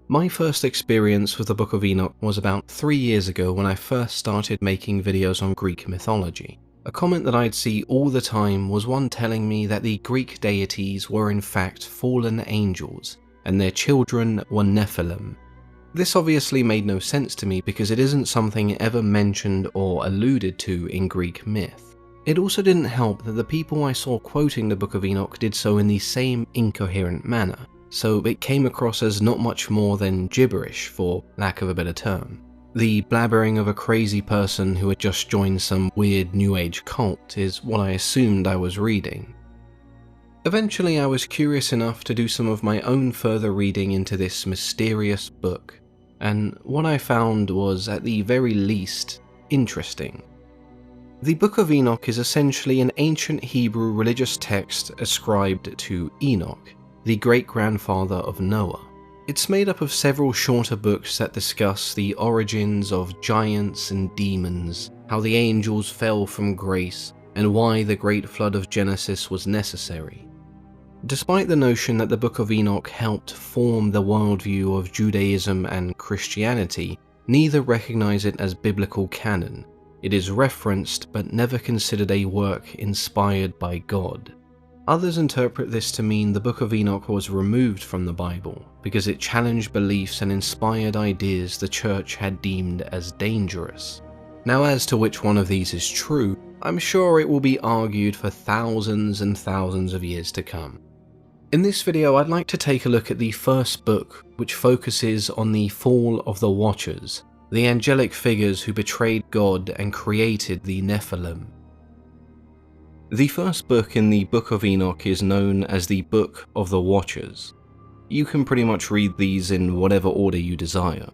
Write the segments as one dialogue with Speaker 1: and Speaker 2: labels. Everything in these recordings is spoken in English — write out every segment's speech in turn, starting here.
Speaker 1: My first experience with the Book of Enoch was about 3 years ago when I first started making videos on Greek mythology. A comment that I'd see all the time was one telling me that the Greek deities were in fact fallen angels, and their children were Nephilim. This obviously made no sense to me because it isn't something ever mentioned or alluded to in Greek myth. It also didn't help that the people I saw quoting the Book of Enoch did so in the same incoherent manner, so it came across as not much more than gibberish, for lack of a better term. The blabbering of a crazy person who had just joined some weird New Age cult is what I assumed I was reading. Eventually I was curious enough to do some of my own further reading into this mysterious book, and what I found was, at the very least, interesting. The Book of Enoch is essentially an ancient Hebrew religious text ascribed to Enoch, the great-grandfather of Noah. It's made up of several shorter books that discuss the origins of giants and demons, how the angels fell from grace, and why the great flood of Genesis was necessary. Despite the notion that the Book of Enoch helped form the worldview of Judaism and Christianity, neither recognize it as biblical canon. It is referenced but never considered a work inspired by God. Others interpret this to mean the Book of Enoch was removed from the Bible because it challenged beliefs and inspired ideas the church had deemed as dangerous. Now, as to which one of these is true, I'm sure it will be argued for thousands and thousands of years to come. In this video, I'd like to take a look at the first book, which focuses on the fall of the Watchers, the angelic figures who betrayed God and created the Nephilim. The first book in the Book of Enoch is known as the Book of the Watchers. You can pretty much read these in whatever order you desire.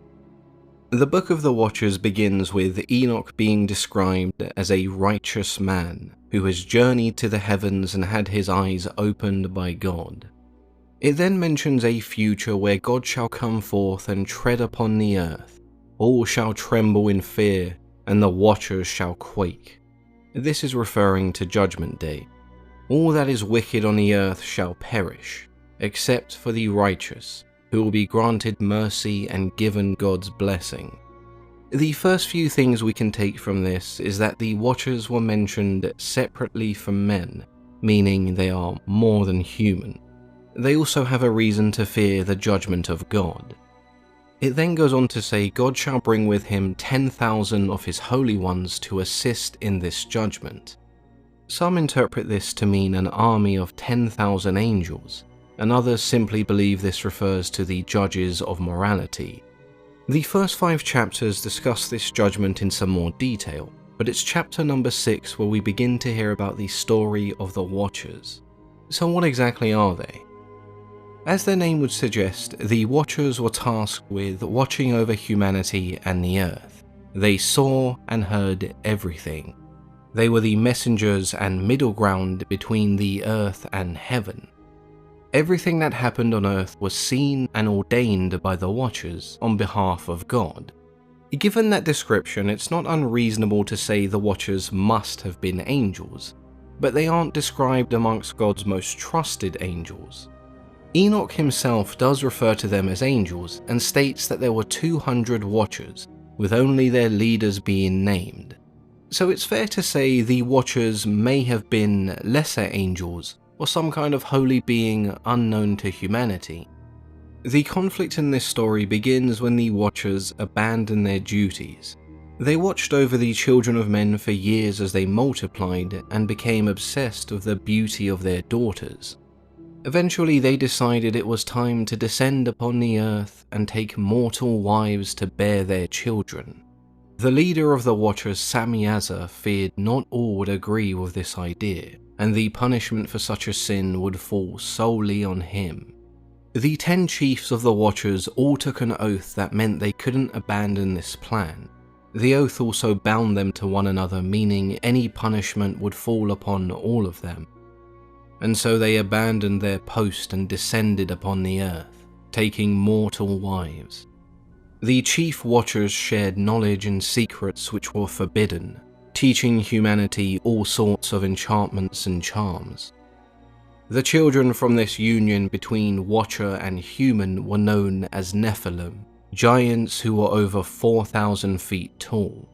Speaker 1: The Book of the Watchers begins with Enoch being described as a righteous man who has journeyed to the heavens and had his eyes opened by God. It then mentions a future where God shall come forth and tread upon the earth. All shall tremble in fear, and the watchers shall quake. This is referring to Judgment Day. All that is wicked on the earth shall perish, except for the righteous, who will be granted mercy and given God's blessing. The first few things we can take from this is that the Watchers were mentioned separately from men, meaning they are more than human. They also have a reason to fear the judgment of God. It then goes on to say God shall bring with him 10,000 of his holy ones to assist in this judgment. Some interpret this to mean an army of 10,000 angels, and others simply believe this refers to the judges of morality. The first 5 chapters discuss this judgment in some more detail, but it's chapter number 6 where we begin to hear about the story of the Watchers. So what exactly are they? As their name would suggest, the Watchers were tasked with watching over humanity and the earth. They saw and heard everything. They were the messengers and middle ground between the earth and heaven. Everything that happened on earth was seen and ordained by the Watchers on behalf of God. Given that description, it's not unreasonable to say the Watchers must have been angels, but they aren't described amongst God's most trusted angels. Enoch himself does refer to them as angels and states that there were 200 Watchers, with only their leaders being named. So it's fair to say the Watchers may have been lesser angels or some kind of holy being unknown to humanity. The conflict in this story begins when the Watchers abandon their duties. They watched over the children of men for years as they multiplied and became obsessed with the beauty of their daughters. Eventually they decided it was time to descend upon the earth and take mortal wives to bear their children. The leader of the Watchers, Samyaza, feared not all would agree with this idea, and the punishment for such a sin would fall solely on him. The 10 chiefs of the Watchers all took an oath that meant they couldn't abandon this plan. The oath also bound them to one another, meaning any punishment would fall upon all of them. And so they abandoned their post and descended upon the earth, taking mortal wives. The chief Watchers shared knowledge and secrets which were forbidden, teaching humanity all sorts of enchantments and charms. The children from this union between Watcher and human were known as Nephilim, giants who were over 4,000 feet tall.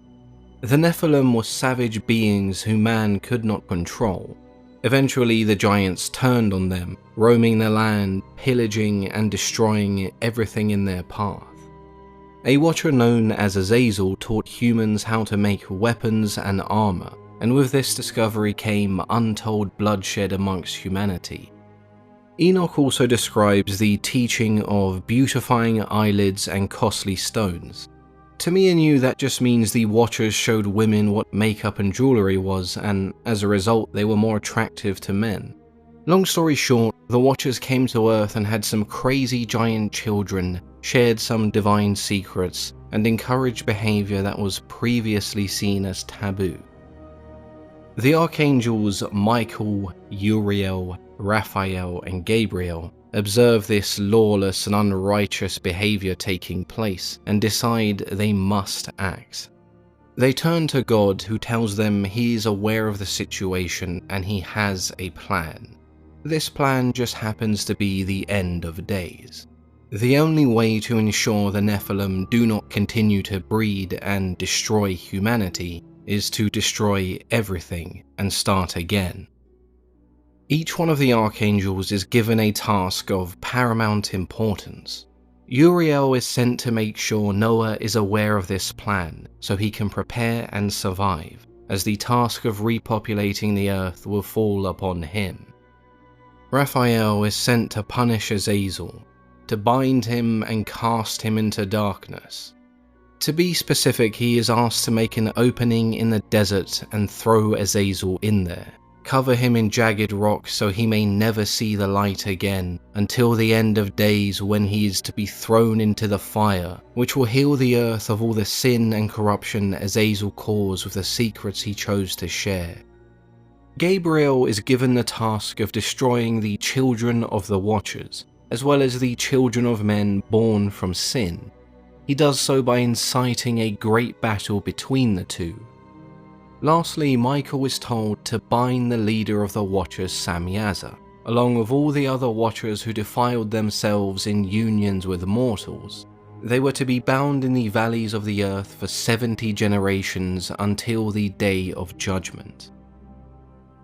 Speaker 1: The Nephilim were savage beings who man could not control. Eventually, the giants turned on them, roaming the land, pillaging and destroying everything in their path. A Watcher known as Azazel taught humans how to make weapons and armor, and with this discovery came untold bloodshed amongst humanity. Enoch also describes the teaching of beautifying eyelids and costly stones. To me and you, that just means the Watchers showed women what makeup and jewelry was, and as a result they were more attractive to men. Long story short, the Watchers came to Earth and had some crazy giant children, shared some divine secrets, and encouraged behavior that was previously seen as taboo. The archangels Michael, Uriel, Raphael, and Gabriel observe this lawless and unrighteous behavior taking place and decide they must act. They turn to God, who tells them he is aware of the situation and he has a plan. This plan just happens to be the end of days. The only way to ensure the Nephilim do not continue to breed and destroy humanity is to destroy everything and start again. Each one of the archangels is given a task of paramount importance. Uriel is sent to make sure Noah is aware of this plan so he can prepare and survive, as the task of repopulating the earth will fall upon him. Raphael is sent to punish Azazel, to bind him and cast him into darkness. To be specific, he is asked to make an opening in the desert and throw Azazel in there. Cover him in jagged rock so he may never see the light again until the end of days, when he is to be thrown into the fire, which will heal the earth of all the sin and corruption Azazel caused with the secrets he chose to share. Gabriel is given the task of destroying the children of the Watchers, as well as the children of men born from sin. He does so by inciting a great battle between the two. Lastly, Michael is told to bind the leader of the Watchers, Samyaza, along with all the other Watchers who defiled themselves in unions with mortals. They were to be bound in the valleys of the earth for 70 generations until the day of judgment.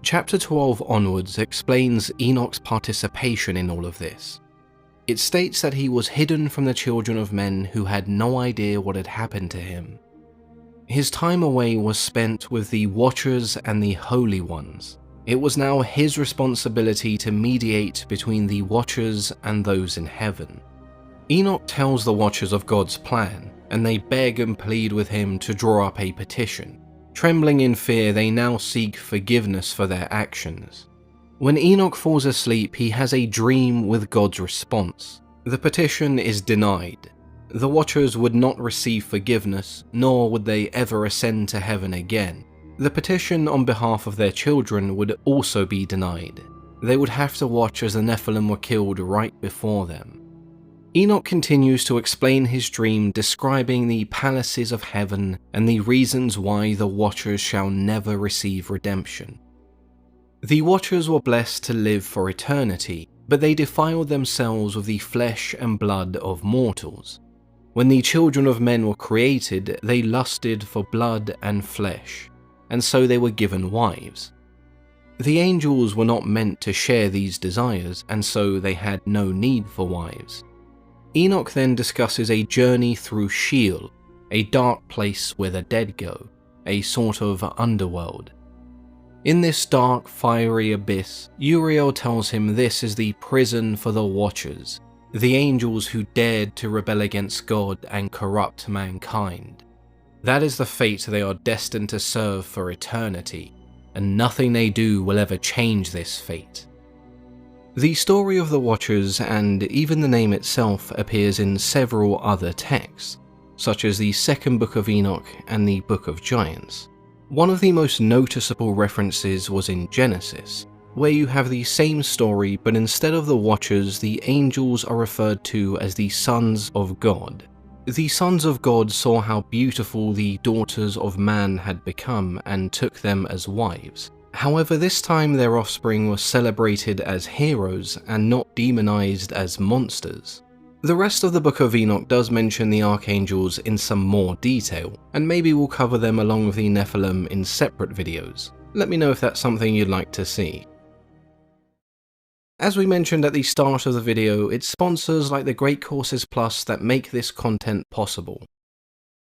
Speaker 1: Chapter 12 onwards explains Enoch's participation in all of this. It states that he was hidden from the children of men who had no idea what had happened to him. His time away was spent with the Watchers and the Holy Ones. It was now his responsibility to mediate between the Watchers and those in heaven. Enoch tells the Watchers of God's plan, and they beg and plead with him to draw up a petition. Trembling in fear, they now seek forgiveness for their actions. When Enoch falls asleep, he has a dream with God's response. The petition is denied. The Watchers would not receive forgiveness, nor would they ever ascend to heaven again. The petition on behalf of their children would also be denied. They would have to watch as the Nephilim were killed right before them. Enoch continues to explain his dream, describing the palaces of heaven and the reasons why the Watchers shall never receive redemption. The Watchers were blessed to live for eternity, but they defiled themselves with the flesh and blood of mortals. When the children of men were created, they lusted for blood and flesh, and so they were given wives. The angels were not meant to share these desires, and so they had no need for wives. Enoch then discusses a journey through Sheol, a dark place where the dead go, a sort of underworld. In this dark, fiery abyss, Uriel tells him this is the prison for the Watchers, the angels who dared to rebel against God and corrupt mankind. That is the fate they are destined to serve for eternity, and nothing they do will ever change this fate. The story of the Watchers, and even the name itself, appears in several other texts, such as the second book of Enoch and the book of Giants. One of the most noticeable references was in Genesis, where you have the same story, but instead of the Watchers, the angels are referred to as the sons of God. The sons of God saw how beautiful the daughters of man had become and took them as wives, However, this time their offspring was celebrated as heroes and not demonized as monsters. The rest of the Book of Enoch does mention the archangels in some more detail, and maybe we'll cover them along with the Nephilim in separate videos. Let me know if that's something you'd like to see. As we mentioned at the start of the video, it's sponsors like the Great Courses Plus that make this content possible.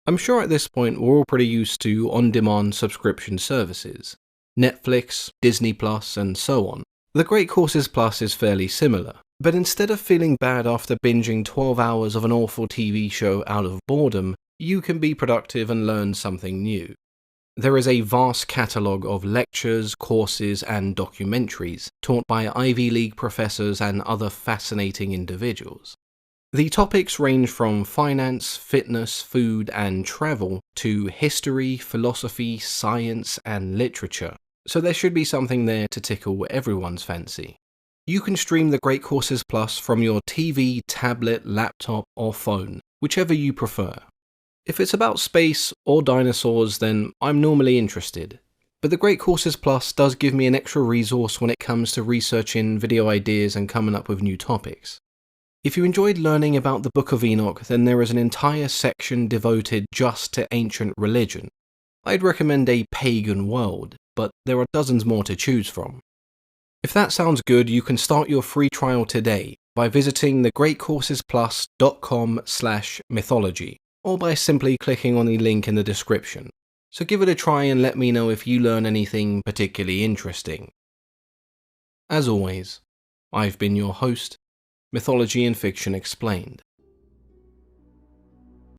Speaker 1: I'm sure at this point we're all pretty used to on-demand subscription services. Netflix, Disney Plus, and so on. The Great Courses Plus is fairly similar, but instead of feeling bad after binging 12 hours of an awful TV show out of boredom, you can be productive and learn something new. There is a vast catalogue of lectures, courses, and documentaries taught by Ivy League professors and other fascinating individuals. The topics range from finance, fitness, food, and travel to history, philosophy, science, and literature, so there should be something there to tickle everyone's fancy. You can stream the Great Courses Plus from your TV, tablet, laptop, or phone, whichever you prefer. If it's about space or dinosaurs, then I'm normally interested, but the Great Courses Plus does give me an extra resource when it comes to researching video ideas and coming up with new topics. If you enjoyed learning about the Book of Enoch, then there is an entire section devoted just to ancient religion. I'd recommend A Pagan World, but there are dozens more to choose from. If that sounds good, you can start your free trial today by visiting thegreatcoursesplus.com/mythology, or by simply clicking on the link in the description. So give it a try and let me know if you learn anything particularly interesting. As always, I've been your host, Mythology and Fiction Explained.